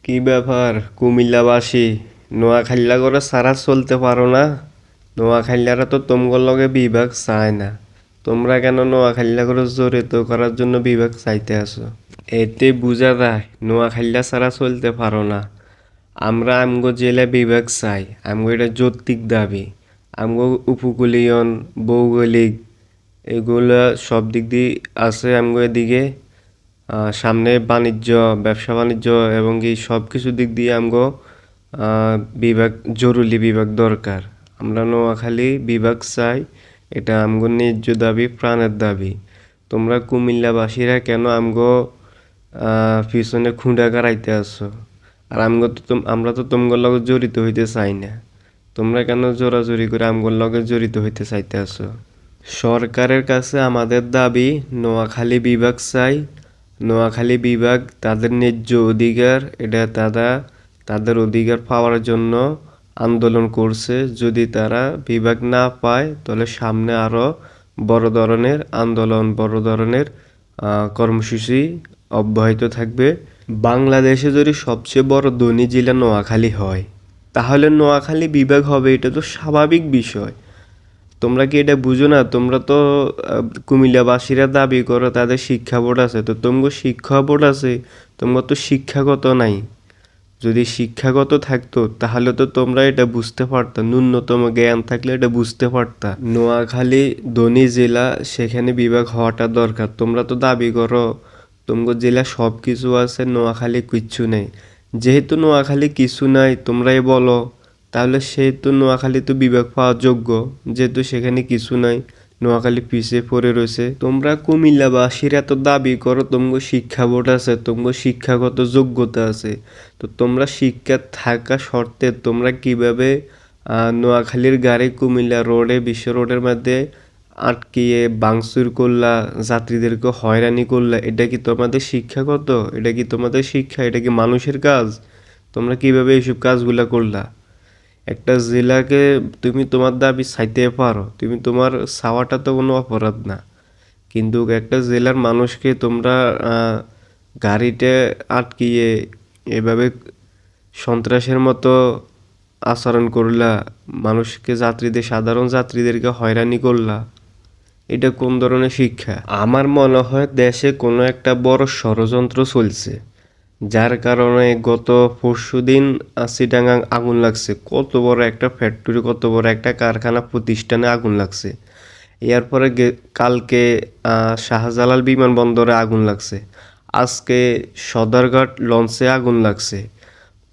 কি ব্যাপার কুমিল্লাবাসী? নোয়াখাইলা করে সারা চলতে পারো না? নোয়াখাইলারা তো তোমগর লগে বিভাগ চায় না। তোমরা কেন নোয়াখাইলা করে জড়িত করার জন্য বিভাগ চাইতে আসো? এতে বোঝা যায় নোয়াখাইলা ছাড়া চলতে পারো না। আমরা আমগো জেলা বিভাগ চাই, আমগো এটা যৌক্তিক দাবি। আমগো উপকূলীয়ন ভৌগোলিক এগুলা সব দিক দিয়ে আছে আমগো এদিকে। সামনে বাণিজ্য, ব্যবসা বাণিজ্য এবং এই সব কিছু দিক দিয়ে আমগো বিভাগ, জরুরি বিভাগ দরকার। আমরা নোয়াখালী বিভাগ চাই, এটা আমগো ন্যায্য দাবি, প্রাণের দাবি। তোমরা কুমিল্লাবাসীরা কেন আমগো পিছনে খুঁড়া গাড়াইতে আসো? আর আমরা তো তোমার লগে জড়িত হইতে চাই না। তোমরা কেন জোরাজুরি করে আমগোর লগে জড়িত হইতে চাইতে আসো? সরকারের কাছে আমাদের দাবি নোয়াখালী বিভাগ চাই। নোয়াখালী বিভাগ তাদের ন্যায্য অধিকার, এটা তাদের অধিকার পাওয়ার জন্য আন্দোলন করছে। যদি তারা বিভাগ না পায় তাহলে সামনে আরো বড় ধরনের আন্দোলন, বড় ধরনের কর্মসূচি অব্যাহত থাকবে। বাংলাদেশে যদি সবচেয়ে বড় ধনী জেলা নোয়াখালী হয়, তাহলে নোয়াখালী বিভাগ হবে, এটা তো স্বাভাবিক বিষয়। তোমরা কি এটা বুঝো না? তোমরা তো কুমিল্লাবাসীরা দাবি করো তাদের শিক্ষা বোর্ড আছে, তো তোমার শিক্ষা বোর্ড আছে, তোমার তো শিক্ষাগত নাই। যদি শিক্ষাগত থাকতো তাহলে তো তোমরা এটা বুঝতে পারতা, ন্যূনতম জ্ঞান থাকলে এটা বুঝতে পারতা। নোয়াখালী ধনী জেলা, সেখানে বিভাগ হওয়াটা দরকার। তোমরা তো দাবি করো তোমার জেলা সব কিছু আছে, নোয়াখালী কিচ্ছু নেই। যেহেতু নোয়াখালী কিছু নাই তোমরাই বলো, তাহলে সেহেতু নোয়াখালী তো বিভাগ পাওয়ার যোগ্য। যেহেতু সেখানে কিছু নাই, নোয়াখালী পিছিয়ে পড়ে রয়েছে। তোমরা কুমিল্লাবাসীরা তো দাবি করো তোমার শিক্ষা বোর্ড আছে, তোমার শিক্ষাগত যোগ্যতা আছে। তো তোমরা শিক্ষা থাকা শর্তে তোমরা কিভাবে নোয়াখালীর গাড়ি কুমিল্লা রোডে, বিশ্ব রোডের মধ্যে আটকিয়ে ভাঙচুর করলা, যাত্রীদেরকে হয়রানি করলা? এটা কি তোমাদের শিক্ষাগত? এটা কি তোমাদের শিক্ষা? এটা কি মানুষের কাজ? তোমরা কিভাবে এইসব কাজগুলা করলা? একটা জেলাকে তুমি তোমার দাবি চাইতে পারো, তুমি তোমার চাওয়াটা তো কোনো অপরাধ না। কিন্তু একটা জেলার মানুষকে তোমরা গাড়িতে আটকিয়ে এভাবে সন্ত্রাসের মতো আচরণ করলা, মানুষকে, সাধারণ যাত্রীদেরকে হয়রানি করলা। এটা কোন ধরনের শিক্ষা? আমার মনে হয় দেশে কোনো একটা বড় ষড়যন্ত্র চলছে, যার কারণে গত পরশুদিন চিটাগাং আগুন লাগছে। কত বড় একটা ফ্যাক্টরি, কত বড় একটা কারখানা প্রতিষ্ঠানে আগুন লাগছে। এরপরে কালকে শাহজালাল বিমানবন্দরে আগুন লাগছে। আজকে সদরঘাট লঞ্চে আগুন লাগছে।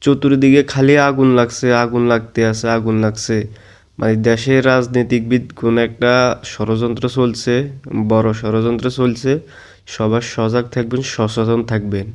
চতুর্দিকে খালি আগুন লাগছে, আগুন লাগতে আছে, আগুন লাগছে। মানে দেশের রাজনীতিবিদ কোন একটা ষড়যন্ত্র চলছে, বড় ষড়যন্ত্র চলছে। সবার সজাগ থাকবেন, সচেতন থাকবেন।